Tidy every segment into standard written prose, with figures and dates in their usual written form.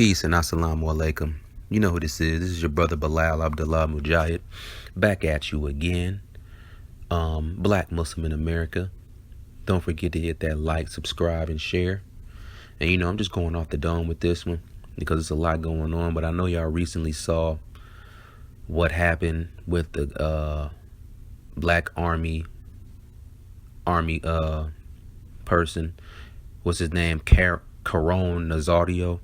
Peace and assalamu alaikum. You know who this is. This is your brother Bilal Mujahid. Back at you again. Black Muslim in America. Don't forget to hit that like, subscribe, and share. And I'm just going off the dome with this one because there's a lot going on. But I know y'all recently saw what happened with the black army person. What's his name? Caron Nazario.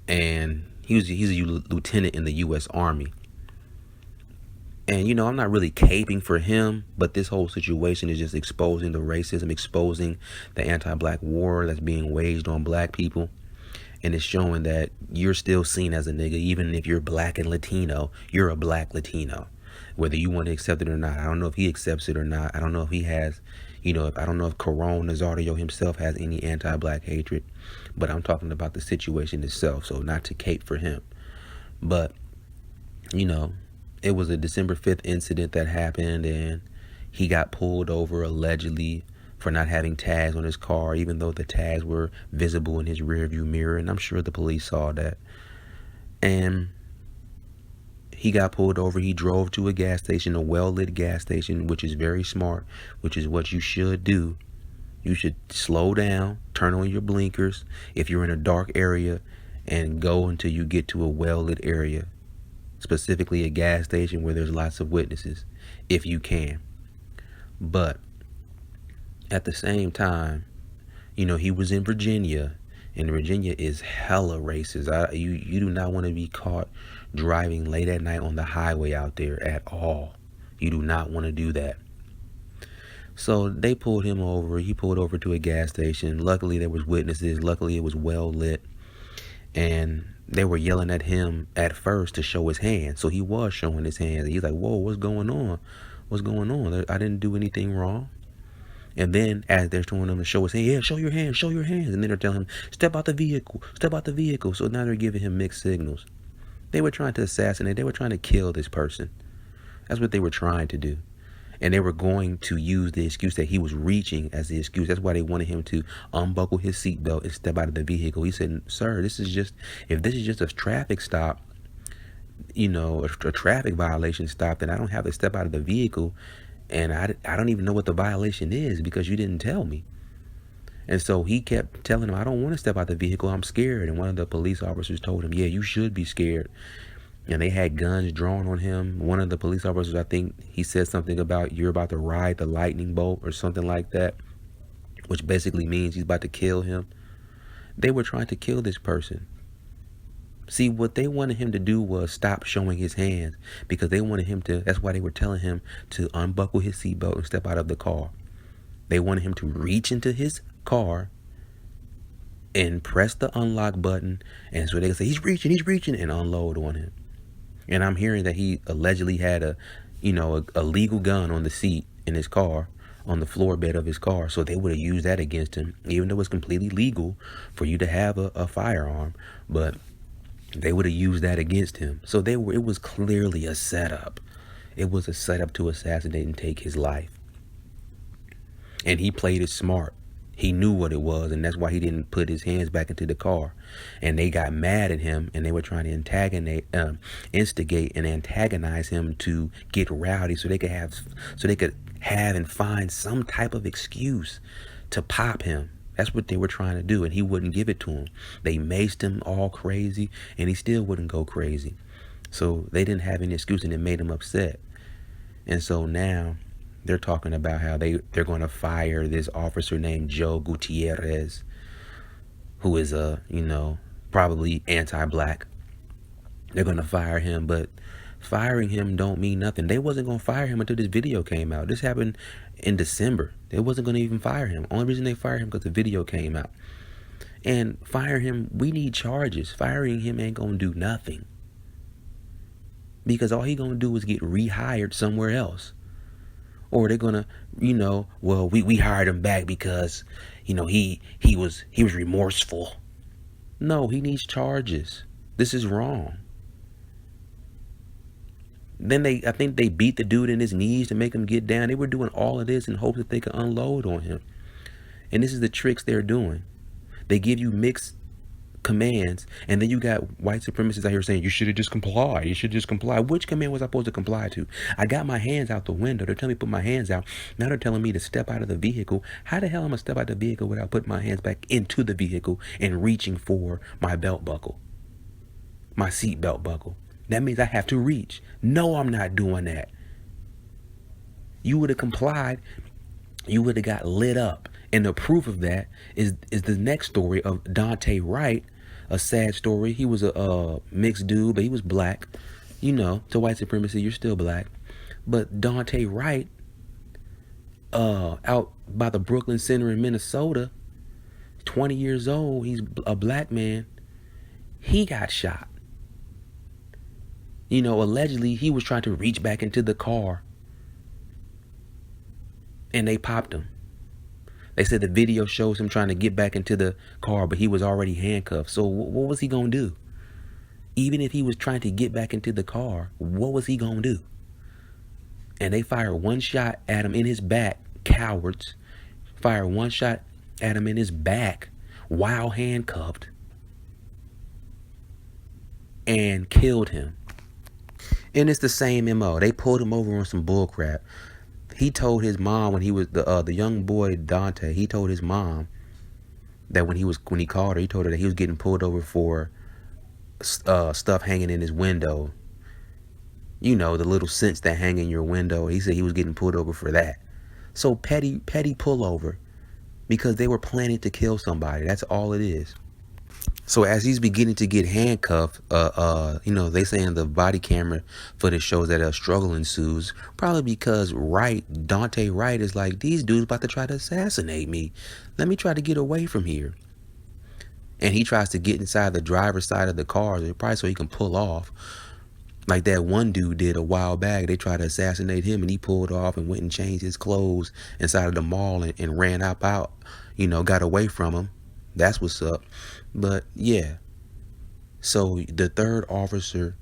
And he's a lieutenant in the U.S. Army. And, I'm not really caping for him, but this whole situation is just exposing the racism, exposing the anti-black war that's being waged on black people. And it's showing that you're still seen as a nigga, even if you're black and Latino, you're a black Latino, whether you want to accept it or not. I don't know if he accepts it or not. I don't know if he has, I don't know if Caron Nazario himself has any anti-black hatred, but I'm talking about the situation itself. So not to cape for him, but, it was a December 5th incident that happened, and he got pulled over allegedly for not having tags on his car, even though the tags were visible in his rearview mirror, and I'm sure the police saw that. And he got pulled over. He drove to a gas station, a well-lit gas station, which is very smart, which is what you should do. You should slow down, turn on your blinkers if you're in a dark area, and go until you get to a well-lit area, specifically a gas station where there's lots of witnesses, if you can. But at the same time, he was in Virginia, and Virginia is hella racist. You do not want to be caught driving late at night on the highway out there at all. You do not want to do that. So they pulled him over. He pulled over to a gas station. Luckily, there was witnesses. Luckily, it was well lit. And they were yelling at him at first to show his hands. So he was showing his hands. He's like, whoa, what's going on? What's going on? I didn't do anything wrong. And then as they're telling him to show his hands, yeah, show your hands, show your hands. And then they're telling him, step out the vehicle, step out the vehicle. So now they're giving him mixed signals. They were trying to assassinate. They were trying to kill this person. That's what they were trying to do. And they were going to use the excuse that he was reaching as the excuse. That's why they wanted him to unbuckle his seatbelt and step out of the vehicle. He said, sir, if this is just a traffic stop, a traffic violation stop, then I don't have to step out of the vehicle. And I don't even know what the violation is because you didn't tell me. And so he kept telling him, I don't want to step out the vehicle. I'm scared. And one of the police officers told him, yeah, you should be scared. And they had guns drawn on him. One of the police officers, I think he said something about, you're about to ride the lightning bolt or something like that, which basically means he's about to kill him. They were trying to kill this person. See, what they wanted him to do was stop showing his hands, because they wanted him to, that's why they were telling him to unbuckle his seatbelt and step out of the car. They wanted him to reach into his car and press the unlock button, and so they could say, he's reaching, and unload on him. And I'm hearing that he allegedly had a legal gun on the seat in his car, on the floor bed of his car. So they would have used that against him, even though it's completely legal for you to have a firearm. But they would have used that against him. So it was clearly a setup. It was a setup to assassinate and take his life. And he played it smart. He knew what it was, and that's why he didn't put his hands back into the car. And they got mad at him, and they were trying to instigate and antagonize him to get rowdy, so they could have and find some type of excuse to pop him. That's what they were trying to do, and he wouldn't give it to him. They maced him all crazy, and he still wouldn't go crazy. So they didn't have any excuse, and it made him upset. And so now they're talking about how they're going to fire this officer named Joe Gutierrez, who is probably anti-black. They're going to fire him, but firing him don't mean nothing. They wasn't going to fire him until this video came out. This happened in December. They wasn't going to even fire him. Only reason they fired him because the video came out. And fire him, we need charges. Firing him ain't going to do nothing, because all he going to do is get rehired somewhere else. Or they're gonna, well, we hired him back because, he was remorseful. No, he needs charges. This is wrong. Then I think they beat the dude in his knees to make him get down. They were doing all of this in hopes that they could unload on him. And this is the tricks they're doing. They give you mixed commands, and then you got white supremacists out here saying you should have just complied. You should just comply. Which command was I supposed to comply to? I got my hands out the window. They're telling me to put my hands out. Now they're telling me to step out of the vehicle. How the hell am I gonna step out of the vehicle without putting my hands back into the vehicle and reaching for my belt buckle, my seat belt buckle? That means I have to reach. No, I'm not doing that. You would have complied. You would have got lit up. And the proof of that is the next story of Dante Wright, a sad story. He was a mixed dude, but he was black. You know, to white supremacy, you're still black. But Dante Wright, out by the Brooklyn Center in Minnesota, 20 years old, he's a black man. He got shot. You know, allegedly, he was trying to reach back into the car, and they popped him. They said the video shows him trying to get back into the car, but he was already handcuffed. So what was he going to do? Even if he was trying to get back into the car, what was he going to do? And they fired one shot at him in his back, cowards. Fired one shot at him in his back while handcuffed and killed him. And it's the same MO. They pulled him over on some bullcrap. He told his mom when he was the young boy Dante. He told his mom that when he called her, he told her that he was getting pulled over for stuff hanging in his window. You know, the little scents that hang in your window. He said he was getting pulled over for that. So petty pullover, because they were planning to kill somebody. That's all it is. So as he's beginning to get handcuffed, you know, they saying the body camera footage shows that a struggle ensues, probably because Dante Wright is like, these dudes about to try to assassinate me. Let me try to get away from here. And he tries to get inside the driver's side of the car, probably so he can pull off. Like that one dude did a while back. They tried to assassinate him, and he pulled off and went and changed his clothes inside of the mall and ran out, you know, got away from him. That's what's up. But yeah, so the third officer,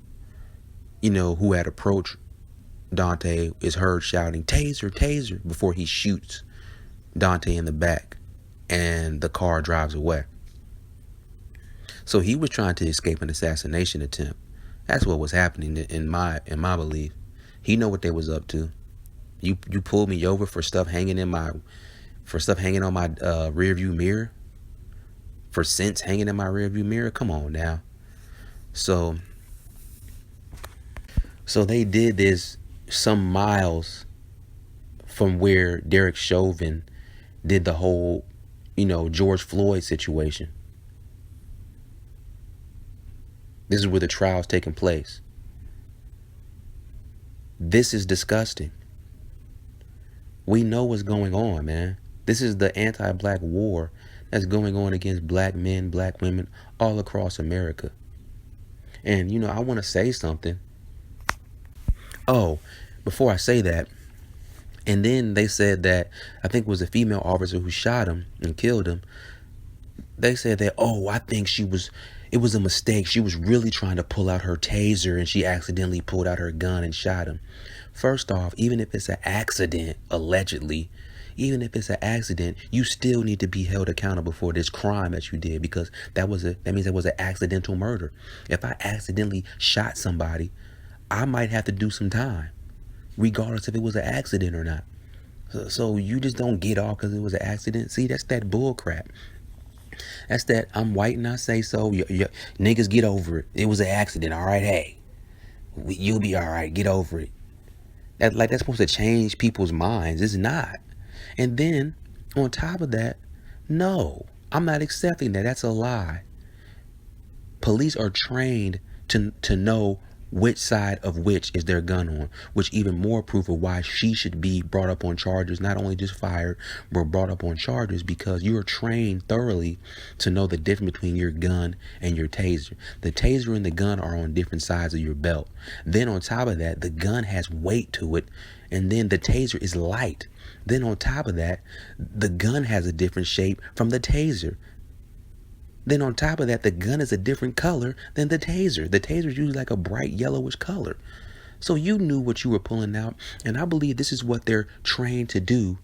you know, who had approached Dante is heard shouting, "Taser, taser," before he shoots Dante in the back, and the car drives away. So he was trying to escape an assassination attempt. That's what was happening in my belief. He know what they was up to. You pulled me over for stuff hanging on my rear view mirror. For scents hanging in my rearview mirror. Come on now. So they did this some miles from where Derek Chauvin did the whole, you know, George Floyd situation. This is where the trial's taking place. This is disgusting. We know what's going on, man. This is the anti-black war that's going on against black men, black women, all across America. And, you know, I want to say something. Oh, before I say that, and then they said that, I think it was a female officer who shot him and killed him. They said that, oh, I think it was a mistake. She was really trying to pull out her taser and she accidentally pulled out her gun and shot him. First off, even if it's an accident, allegedly, even if it's an accident, you still need to be held accountable for this crime that you did, because that means it was an accidental murder. If I accidentally shot somebody, I might have to do some time, regardless if it was an accident or not. So you just don't get off because it was an accident. See, that's that bull crap. That's that I'm white and I say so. Niggas, get over it. It was an accident. All right, hey, you'll be all right. Get over it. That's supposed to change people's minds. It's not. And then, on top of that, no, I'm not accepting that. That's a lie. Police are trained to know which side of which is their gun on, which even more proof of why she should be brought up on charges, not only just fired, but brought up on charges, because you are trained thoroughly to know the difference between your gun and your taser. The taser and the gun are on different sides of your belt. Then on top of that, the gun has weight to it, and then the taser is light. Then on top of that, the gun has a different shape from the taser. Then on top of that, the gun is a different color than the taser. The taser is usually like a bright yellowish color. So you knew what you were pulling out. And I believe this is what they're trained to do.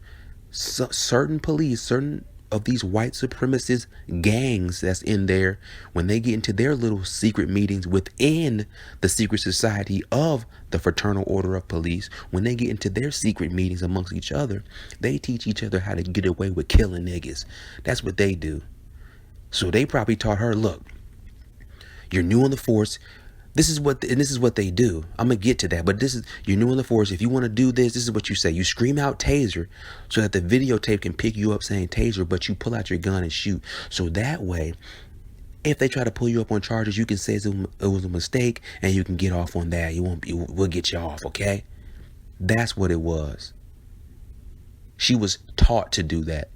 So certain police, certain of these white supremacist gangs that's in there, when they get into their little secret meetings within the secret society of the Fraternal Order of Police, when they get into their secret meetings amongst each other, they teach each other how to get away with killing niggas. That's what they do. So they probably taught her, look, you're new on the force. This is what they do. I'm gonna get to that, but you're new in the force. If you want to do this is what you say. You scream out taser so that the videotape can pick you up saying taser, but you pull out your gun and shoot. So that way, if they try to pull you up on charges, you can say it was a mistake and you can get off on that. We'll get you off, okay? That's what it was. She was taught to do that.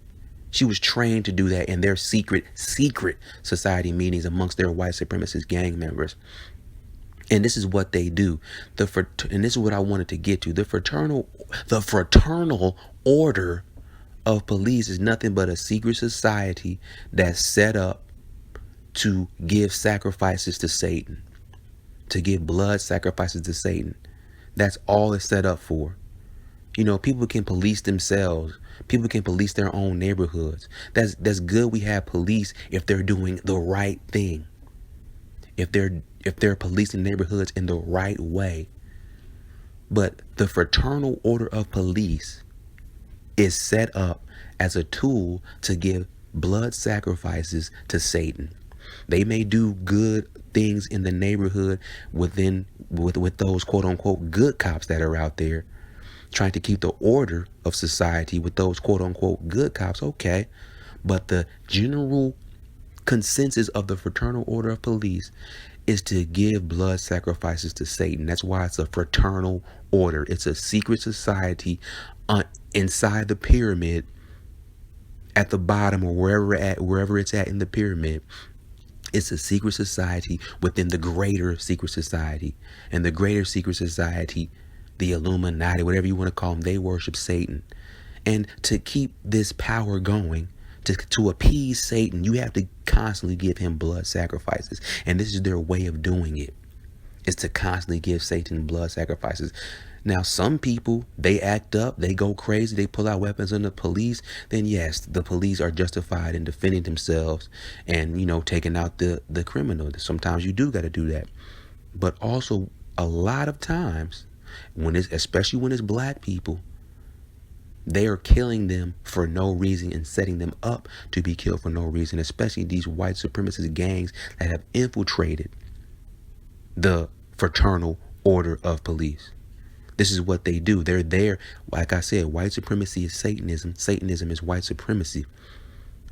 She was trained to do that in their secret society meetings amongst their white supremacist gang members. And this is what they do. And this is what I wanted to get to. The fraternal order of police is nothing but a secret society that's set up to give sacrifices to Satan, to give blood sacrifices to Satan. That's all it's set up for. You know, people can police themselves. People can police their own neighborhoods. That's good. We have police if they're doing the right thing. If they're policing neighborhoods in the right way. But the Fraternal Order of Police is set up as a tool to give blood sacrifices to Satan. They may do good things in the neighborhood with those quote unquote good cops that are out there trying to keep the order of society with those quote unquote good cops. Okay. But the general consensus of the Fraternal Order of Police is to give blood sacrifices to Satan. That's why it's a fraternal order. It's a secret society inside the pyramid at the bottom, or wherever it's at in the pyramid. It's a secret society within the greater secret society. And the greater secret society, the Illuminati, whatever you want to call them, they worship Satan. And to keep this power going, to appease Satan, you have to constantly give him blood sacrifices. And this is their way of doing it, is to constantly give Satan blood sacrifices. Now, some people, they act up, they go crazy, they pull out weapons on the police. Then yes, the police are justified in defending themselves and, you know, taking out the criminal. Sometimes you do got to do that. But also a lot of times, especially when it's black people, they are killing them for no reason and setting them up to be killed for no reason, especially these white supremacist gangs that have infiltrated the Fraternal Order of Police. This is what they do. They're there. Like I said, white supremacy is Satanism. Satanism is white supremacy.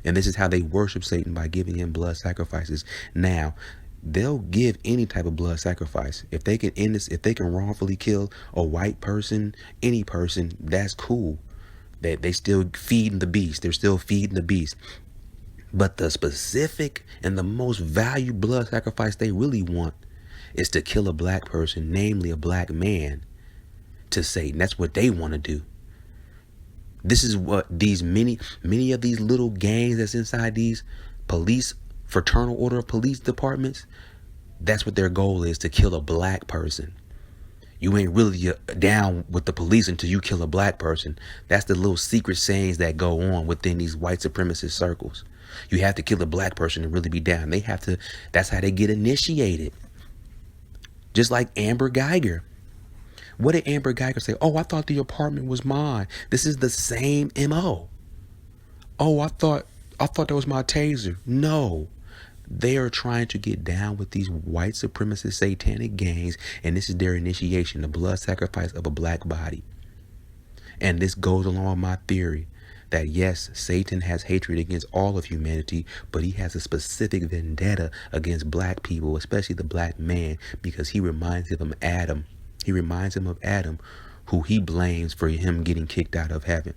And this is how they worship Satan, by giving him blood sacrifices. Now, they'll give any type of blood sacrifice. If they can wrongfully kill a white person, any person, that's cool. They still feeding the beast. They're still feeding the beast. But the specific and the most valued blood sacrifice they really want is to kill a black person, namely a black man, to Satan. That's what they want to do. This is what these many of these little gangs that's inside these police, Fraternal Order of Police departments, that's what their goal is, to kill a black person. You ain't really down with the police until you kill a black person. That's the little secret sayings that go on within these white supremacist circles. You have to kill a black person to really be down. That's how they get initiated. Just like Amber Geiger. What did Amber Geiger say? Oh, I thought the apartment was mine. This is the same MO. Oh, I thought that was my taser. No. They are trying to get down with these white supremacist satanic gangs, and this is their initiation, the blood sacrifice of a black body. And this goes along with my theory that yes, Satan has hatred against all of humanity, but he has a specific vendetta against black people, especially the black man, because he reminds him of Adam. He reminds him of Adam, who he blames for him getting kicked out of heaven.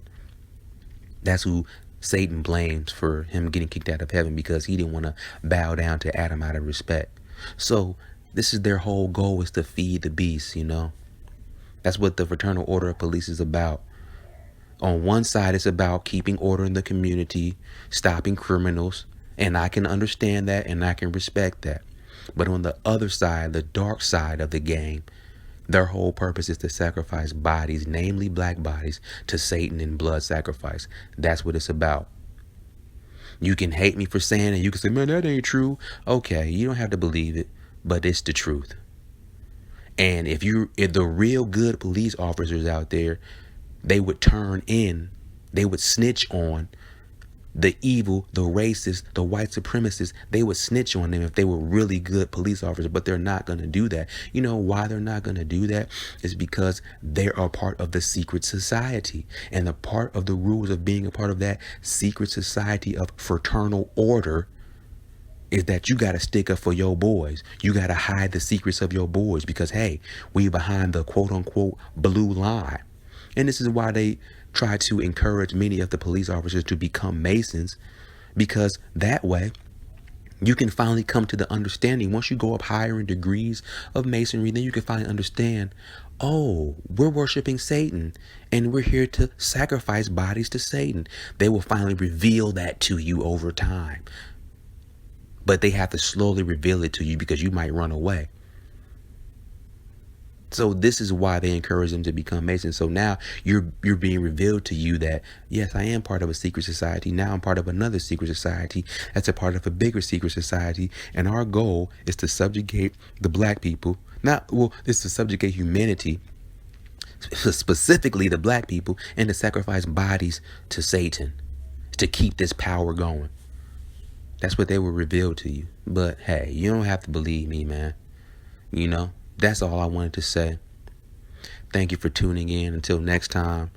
That's who Satan blames for him getting kicked out of heaven, because he didn't want to bow down to Adam out of respect. So this is their whole goal, is to feed the beast, you know. That's what the Fraternal Order of Police is about. On one side, it's about keeping order in the community, stopping criminals, and I can understand that and I can respect that. But on the other side, the dark side of the game, their whole purpose is to sacrifice bodies, namely black bodies, to Satan in blood sacrifice. That's what it's about. You can hate me for saying it. You can say, man, that ain't true. Okay, you don't have to believe it, but it's the truth. And if the real good police officers out there, they would turn in, they would snitch on the evil, the racist, the white supremacists. They would snitch on them if they were really good police officers, but they're not going to do that. You know why they're not going to do that? It's because they are part of the secret society. And the part of the rules of being a part of that secret society of fraternal order is that you got to stick up for your boys. You got to hide the secrets of your boys because, hey, we behind the quote unquote blue line. And this is why they try to encourage many of the police officers to become Masons, because that way you can finally come to the understanding. Once you go up higher in degrees of Masonry, then you can finally understand, oh, we're worshiping Satan and we're here to sacrifice bodies to Satan. They will finally reveal that to you over time. But they have to slowly reveal it to you because you might run away. So this is why they encourage them to become Masons. So now you're being revealed to you that, yes, I am part of a secret society. Now I'm part of another secret society that's a part of a bigger secret society. And our goal is to subjugate the black people. It's to subjugate humanity, specifically the black people, and to sacrifice bodies to Satan to keep this power going. That's what they will reveal to you. But hey, you don't have to believe me, man. You know? That's all I wanted to say. Thank you for tuning in. Until next time,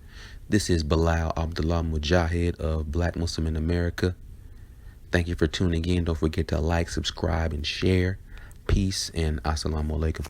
this is Bilal Mujahid of Black Muslim in America. Thank you for tuning in. Don't forget to like, subscribe, and share. Peace and assalamu alaikum.